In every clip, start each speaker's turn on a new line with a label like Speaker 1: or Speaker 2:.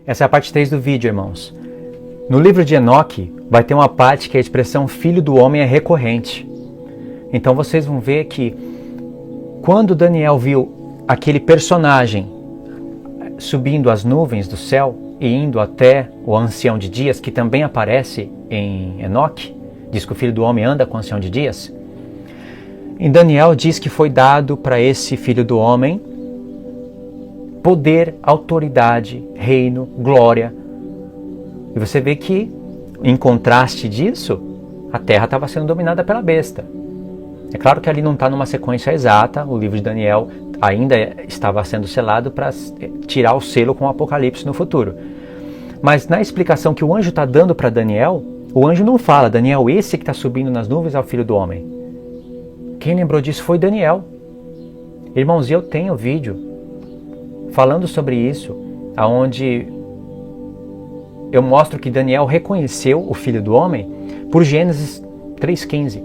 Speaker 1: Essa é a parte 3 do vídeo, irmãos. No livro de Enoque, vai ter uma parte que a expressão filho do homem é recorrente. Então vocês vão ver que quando Daniel viu aquele personagem subindo as nuvens do céu e indo até o ancião de dias, que também aparece em Enoque, diz que o filho do homem anda com o ancião de dias. Em Daniel diz que foi dado para esse filho do homem poder, autoridade, reino, glória. E você vê que, em contraste disso, a terra estava sendo dominada pela besta. É claro que ali não está numa sequência exata, o livro de Daniel ainda estava sendo selado para tirar o selo com o Apocalipse no futuro. Mas na explicação que o anjo está dando para Daniel, o anjo não fala, Daniel, esse que está subindo nas nuvens é o filho do homem. Quem lembrou disso foi Daniel. Irmãos, eu tenho vídeo falando sobre isso, onde eu mostro que Daniel reconheceu o filho do homem por Gênesis 3,15.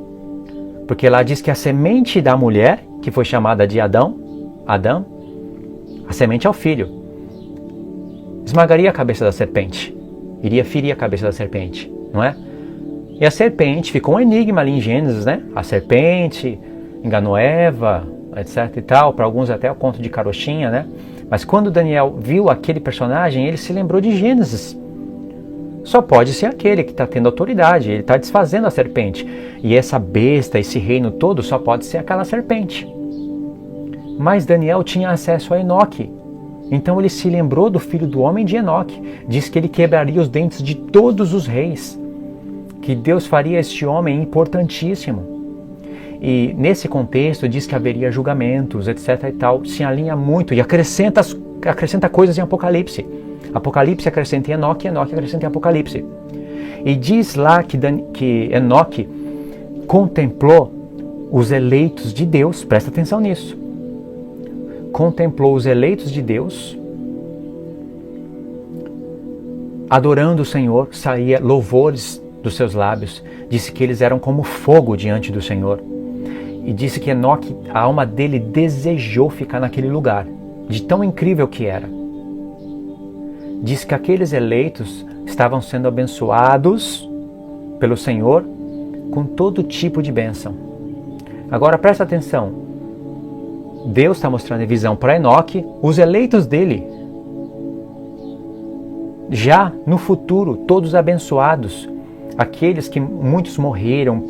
Speaker 1: Porque lá diz que a semente da mulher, que foi chamada de Adão, a semente é o filho, esmagaria a cabeça da serpente, iria ferir a cabeça da serpente, não é? E a serpente, ficou um enigma ali em Gênesis, né? A serpente enganou Eva, etc e tal, para alguns até o conto de carochinha, né? Mas quando Daniel viu aquele personagem, ele se lembrou de Gênesis. Só pode ser aquele que está tendo autoridade, ele está desfazendo a serpente. E essa besta, esse reino todo, só pode ser aquela serpente. Mas Daniel tinha acesso a Enoque. Então ele se lembrou do filho do homem de Enoque. Diz que ele quebraria os dentes de todos os reis. Que Deus faria este homem importantíssimo. E nesse contexto diz que haveria julgamentos, etc e tal. Se alinha muito e acrescenta coisas em Apocalipse. Apocalipse acrescenta em Enoque, Enoque acrescenta em Apocalipse. E diz lá que Enoque contemplou os eleitos de Deus, presta atenção nisso. Contemplou os eleitos de Deus, adorando o Senhor, saía louvores dos seus lábios. Disse que eles eram como fogo diante do Senhor. E disse que Enoque, a alma dele desejou ficar naquele lugar, de tão incrível que era. Diz que aqueles eleitos estavam sendo abençoados pelo Senhor com todo tipo de bênção. Agora presta atenção. Deus está mostrando em visão para Enoque os eleitos dele. Já no futuro, todos abençoados. Aqueles que muitos morreram,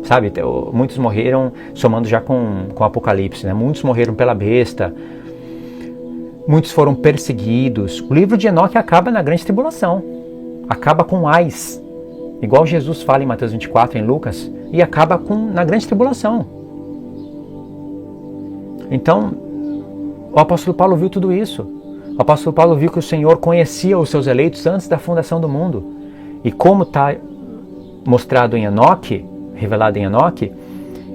Speaker 1: sabe? Muitos morreram somando já com o Apocalipse, né? Muitos morreram pela besta. Muitos foram perseguidos. O livro de Enoque acaba na grande tribulação. Acaba com ais. Igual Jesus fala em Mateus 24, em Lucas. E acaba na grande tribulação. Então, o apóstolo Paulo viu tudo isso. O apóstolo Paulo viu que o Senhor conhecia os seus eleitos antes da fundação do mundo. E como está mostrado em Enoque, revelado em Enoque,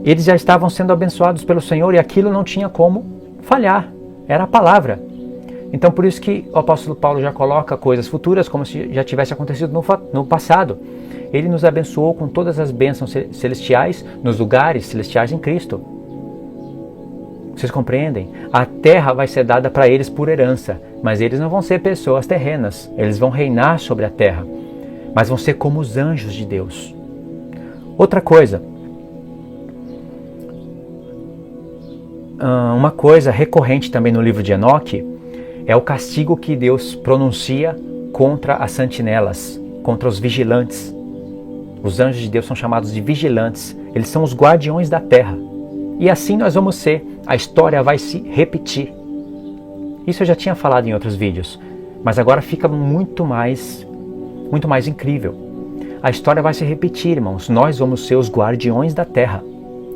Speaker 1: eles já estavam sendo abençoados pelo Senhor e aquilo não tinha como falhar. Era a palavra. Então por isso que o apóstolo Paulo já coloca coisas futuras como se já tivesse acontecido no passado. Ele nos abençoou com todas as bênçãos celestiais nos lugares celestiais em Cristo. Vocês compreendem? A terra vai ser dada para eles por herança, mas eles não vão ser pessoas terrenas. Eles vão reinar sobre a terra, mas vão ser como os anjos de Deus. Outra coisa. Uma coisa recorrente também no livro de Enoque é o castigo que Deus pronuncia contra as sentinelas, contra os vigilantes. Os anjos de Deus são chamados de vigilantes. Eles são os guardiões da terra. E assim nós vamos ser. A história vai se repetir. Isso eu já tinha falado em outros vídeos, mas agora fica muito mais incrível. A história vai se repetir, irmãos. Nós vamos ser os guardiões da terra.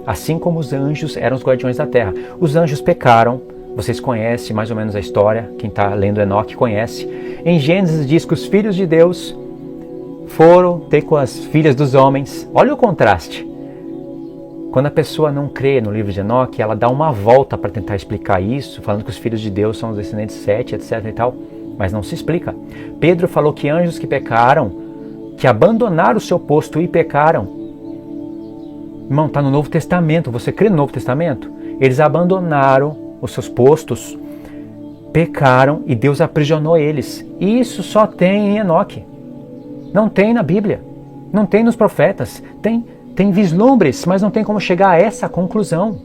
Speaker 1: Assim como os anjos eram os guardiões da terra. Os anjos pecaram, vocês conhecem mais ou menos a história, quem está lendo Enoque conhece. Em Gênesis diz que os filhos de Deus foram ter com as filhas dos homens. Olha o contraste. Quando a pessoa não crê no livro de Enoque, ela dá uma volta para tentar explicar isso, falando que os filhos de Deus são os descendentes de Sete, etc e tal, mas não se explica. Pedro falou que anjos que pecaram, que abandonaram o seu posto e pecaram. Irmão, está no Novo Testamento. Você crê no Novo Testamento? Eles abandonaram os seus postos pecaram e Deus aprisionou eles. Isso só tem em Enoque. Não tem na Bíblia. Não tem nos profetas. Tem vislumbres, mas não tem como chegar a essa conclusão.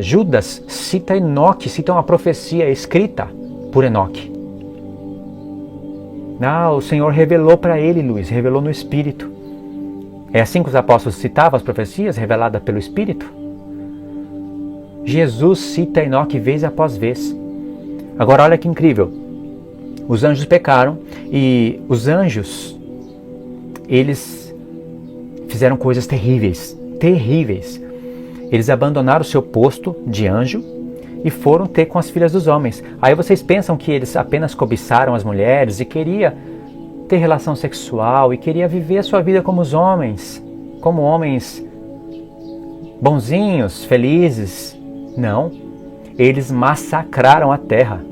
Speaker 1: Judas cita Enoque, cita uma profecia escrita por Enoque. O Senhor revelou para ele, Luiz, revelou no Espírito. É assim que os apóstolos citavam as profecias reveladas pelo Espírito? Jesus cita Enoque vez após vez. Agora olha que incrível. Os anjos pecaram e os anjos, eles fizeram coisas terríveis, terríveis. Eles abandonaram o seu posto de anjo e foram ter com as filhas dos homens. Aí vocês pensam que eles apenas cobiçaram as mulheres e queria ter relação sexual e queria viver a sua vida como os homens, como homens bonzinhos, felizes. Não, eles massacraram a terra.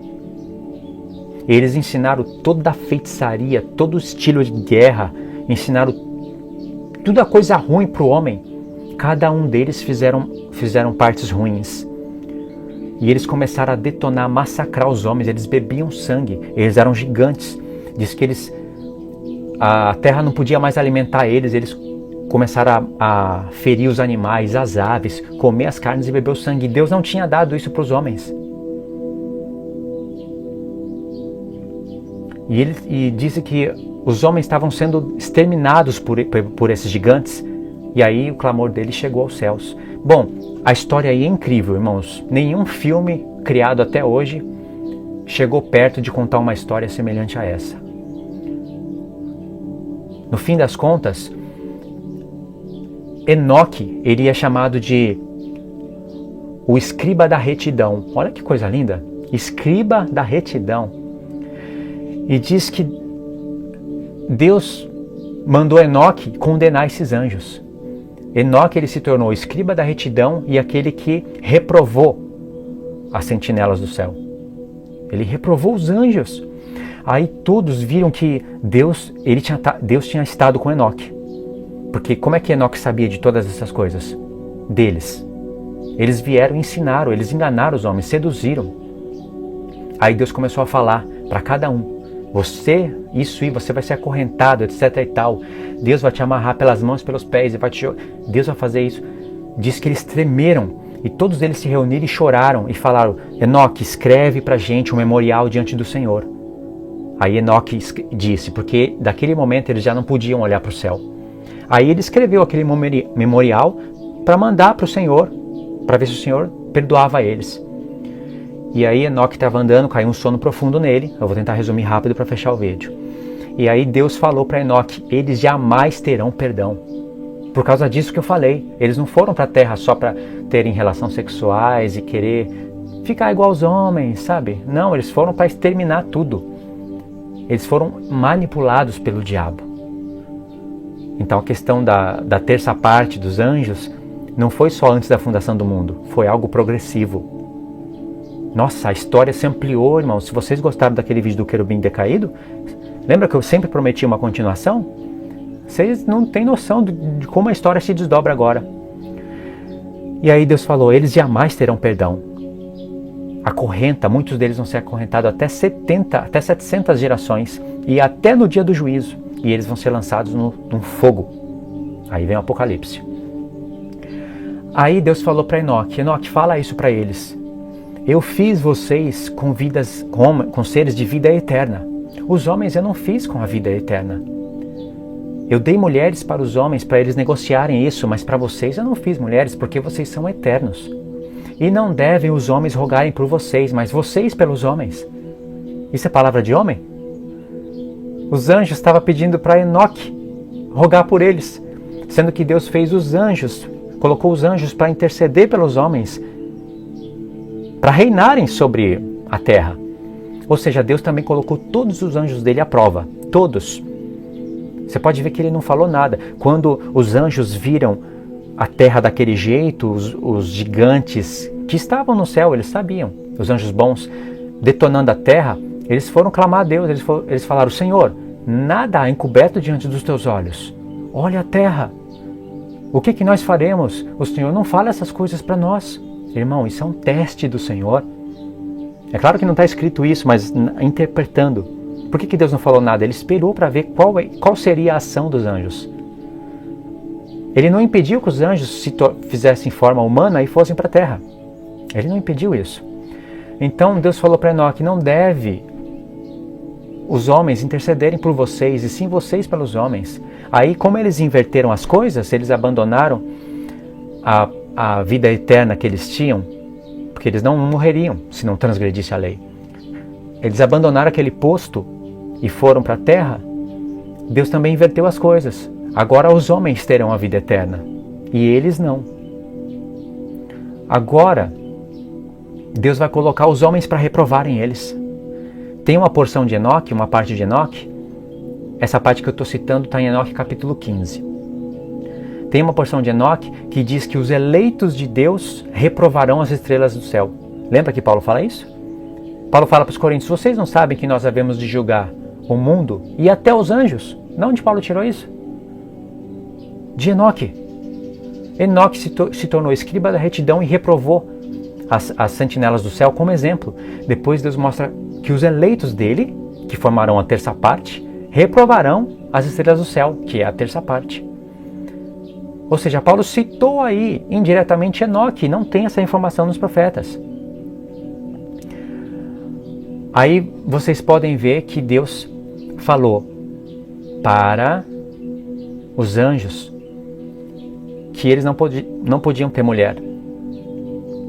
Speaker 1: Eles ensinaram toda a feitiçaria, todo o estilo de guerra, ensinaram toda a coisa ruim para o homem. Cada um deles fizeram partes ruins. E eles começaram a detonar, massacrar os homens. Eles bebiam sangue, eles eram gigantes. Diz que a terra não podia mais alimentar eles. Eles começaram a ferir os animais, as aves, comer as carnes e beber o sangue. Deus não tinha dado isso para os homens. E disse que os homens estavam sendo exterminados por esses gigantes. E aí o clamor deles chegou aos céus. Bom, a história aí é incrível, irmãos. Nenhum filme criado até hoje chegou perto de contar uma história semelhante a essa. No fim das contas, Enoque, ele é chamado de o escriba da retidão. Olha que coisa linda. Escriba da retidão. E diz que Deus mandou Enoque condenar esses anjos. Enoque, ele se tornou escriba da retidão e aquele que reprovou as sentinelas do céu. Ele reprovou os anjos. Aí todos viram que Deus tinha estado com Enoque. Porque como é que Enoque sabia de todas essas coisas? Deles. Eles vieram e ensinaram, eles enganaram os homens, seduziram. Aí Deus começou a falar para cada um. Você, isso e você vai ser acorrentado, etc e tal. Deus vai te amarrar pelas mãos e pelos pés. Deus vai fazer isso. Diz que eles tremeram e todos eles se reuniram e choraram e falaram: Enoque, escreve pra gente um memorial diante do Senhor. Aí Enoque disse, porque daquele momento eles já não podiam olhar para o céu. Aí ele escreveu aquele memorial para mandar para o Senhor, para ver se o Senhor perdoava eles. E aí Enoque estava andando, caiu um sono profundo nele. Eu vou tentar resumir rápido para fechar o vídeo. E aí Deus falou para Enoque: eles jamais terão perdão. Por causa disso que eu falei. Eles não foram para a terra só para terem relações sexuais e querer ficar igual aos homens, sabe? Não, eles foram para exterminar tudo. Eles foram manipulados pelo diabo. Então a questão da terça parte dos anjos não foi só antes da fundação do mundo. Foi algo progressivo. Nossa, a história se ampliou, irmãos. Se vocês gostaram daquele vídeo do querubim decaído, lembra que eu sempre prometi uma continuação? Vocês não têm noção de como a história se desdobra agora. E aí Deus falou: eles jamais terão perdão. Acorrenta, muitos deles vão ser acorrentados até 700 gerações e até no dia do juízo. E eles vão ser lançados num fogo. Aí vem o Apocalipse. Aí Deus falou para Enoque: Enoque, fala isso para eles. Eu fiz vocês com seres de vida eterna. Os homens eu não fiz com a vida eterna. Eu dei mulheres para os homens para eles negociarem isso, mas para vocês eu não fiz mulheres porque vocês são eternos. E não devem os homens rogarem por vocês, mas vocês pelos homens. Isso é palavra de homem? Os anjos estavam pedindo para Enoque rogar por eles, sendo que Deus fez os anjos, colocou os anjos para interceder pelos homens, para reinarem sobre a terra. Ou seja, Deus também colocou todos os anjos dele à prova. Todos. Você pode ver que ele não falou nada. Quando os anjos viram a terra daquele jeito, os gigantes que estavam no céu, eles sabiam, os anjos bons, detonando a terra, eles foram clamar a Deus. Eles falaram: Senhor, nada há encoberto diante dos teus olhos. Olha a terra. O que nós faremos? O Senhor não fala essas coisas para nós. Irmão, isso é um teste do Senhor. É claro que não está escrito isso, mas interpretando. Por que Deus não falou nada? Ele esperou para ver qual seria a ação dos anjos. Ele não impediu que os anjos se fizessem forma humana e fossem para a terra. Ele não impediu isso. Então Deus falou para Enoque, não deve os homens intercederem por vocês, e sim vocês pelos homens. Aí, como eles inverteram as coisas, eles abandonaram a vida eterna que eles tinham, porque eles não morreriam se não transgredisse a lei. Eles abandonaram aquele posto e foram para a terra. Deus também inverteu as coisas. Agora os homens terão a vida eterna e eles não. Agora Deus vai colocar os homens para reprovarem eles. Tem uma porção de Enoque, uma parte de Enoque. Essa parte que eu estou citando está em Enoque capítulo 15. Tem uma porção de Enoque que diz que os eleitos de Deus reprovarão as estrelas do céu. Lembra que Paulo fala isso? Paulo fala para os coríntios, vocês não sabem que nós havemos de julgar o mundo e até os anjos? De onde Paulo tirou isso? De Enoque. Enoque se tornou escriba da retidão e reprovou as sentinelas do céu como exemplo. Depois Deus mostra que os eleitos dele, que formarão a terça parte, reprovarão as estrelas do céu, que é a terça parte. Ou seja, Paulo citou aí indiretamente Enoque, não tem essa informação nos profetas. Aí vocês podem ver que Deus falou para os anjos que eles não podiam ter mulher,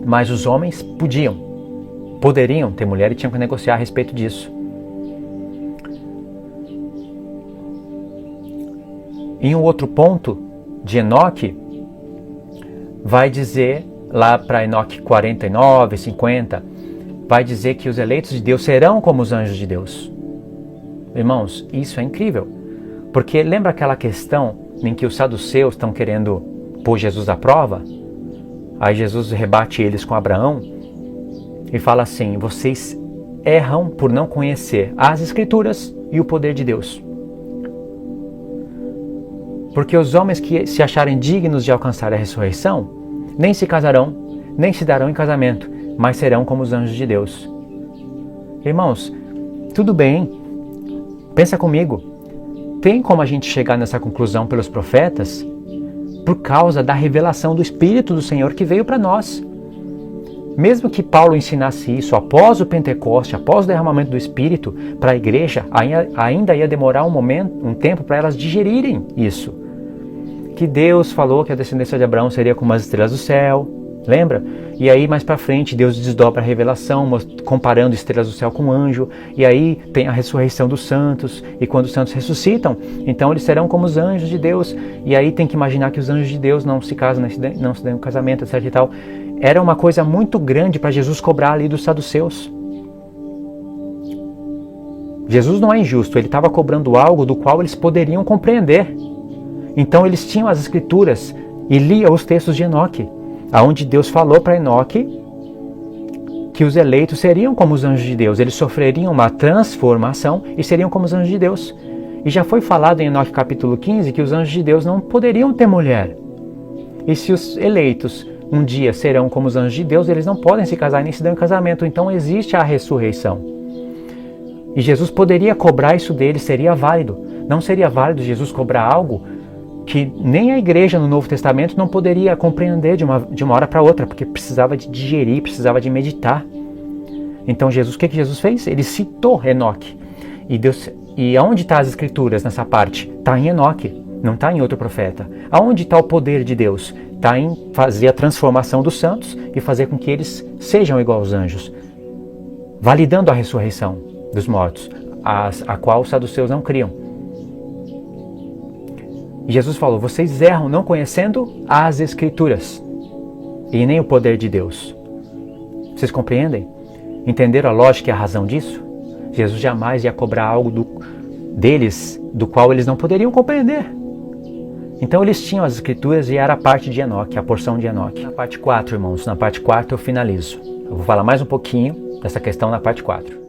Speaker 1: mas os homens poderiam ter mulher e tinham que negociar a respeito disso. Em um outro ponto de Enoque, vai dizer lá para Enoque 49, 50, vai dizer que os eleitos de Deus serão como os anjos de Deus. Irmãos, isso é incrível, porque lembra aquela questão em que os saduceus estão querendo pôr Jesus à prova? Aí Jesus rebate eles com Abraão e fala assim, vocês erram por não conhecer as Escrituras e o poder de Deus. Porque os homens que se acharem dignos de alcançar a ressurreição, nem se casarão, nem se darão em casamento, mas serão como os anjos de Deus. Irmãos, tudo bem, pensa comigo, tem como a gente chegar nessa conclusão pelos profetas? Por causa da revelação do Espírito do Senhor que veio para nós. Mesmo que Paulo ensinasse isso após o Pentecoste, após o derramamento do Espírito para a igreja, ainda ia demorar um tempo para elas digerirem isso. Que Deus falou que a descendência de Abraão seria como as estrelas do céu, lembra? E aí mais para frente Deus desdobra a revelação, comparando estrelas do céu com anjo, e aí tem a ressurreição dos santos, e quando os santos ressuscitam, então eles serão como os anjos de Deus, e aí tem que imaginar que os anjos de Deus não se casam, não se dão um casamento, etc e tal. Era uma coisa muito grande para Jesus cobrar ali dos saduceus. Jesus não é injusto, ele estava cobrando algo do qual eles poderiam compreender. Então eles tinham as Escrituras e liam os textos de Enoque, aonde Deus falou para Enoque que os eleitos seriam como os anjos de Deus, eles sofreriam uma transformação e seriam como os anjos de Deus. E já foi falado em Enoque capítulo 15 que os anjos de Deus não poderiam ter mulher. E se os eleitos um dia serão como os anjos de Deus, eles não podem se casar nem se dar em casamento, então existe a ressurreição. E Jesus poderia cobrar isso deles, seria válido. Não seria válido Jesus cobrar algo que nem a igreja no Novo Testamento não poderia compreender de uma hora para outra, porque precisava de digerir, precisava de meditar. Então Jesus, o que Jesus fez? Ele citou Enoque. E aonde está as Escrituras nessa parte? Está em Enoque, não está em outro profeta. Aonde está o poder de Deus? Está em fazer a transformação dos santos e fazer com que eles sejam igual aos anjos, validando a ressurreição dos mortos, a qual os saduceus não criam. E Jesus falou, vocês erram não conhecendo as Escrituras e nem o poder de Deus. Vocês compreendem? Entenderam a lógica e a razão disso? Jesus jamais ia cobrar algo deles do qual eles não poderiam compreender. Então eles tinham as Escrituras e era a parte de Enoque, a porção de Enoque. Na parte 4, irmãos, na parte 4 eu finalizo. Eu vou falar mais um pouquinho dessa questão na parte 4.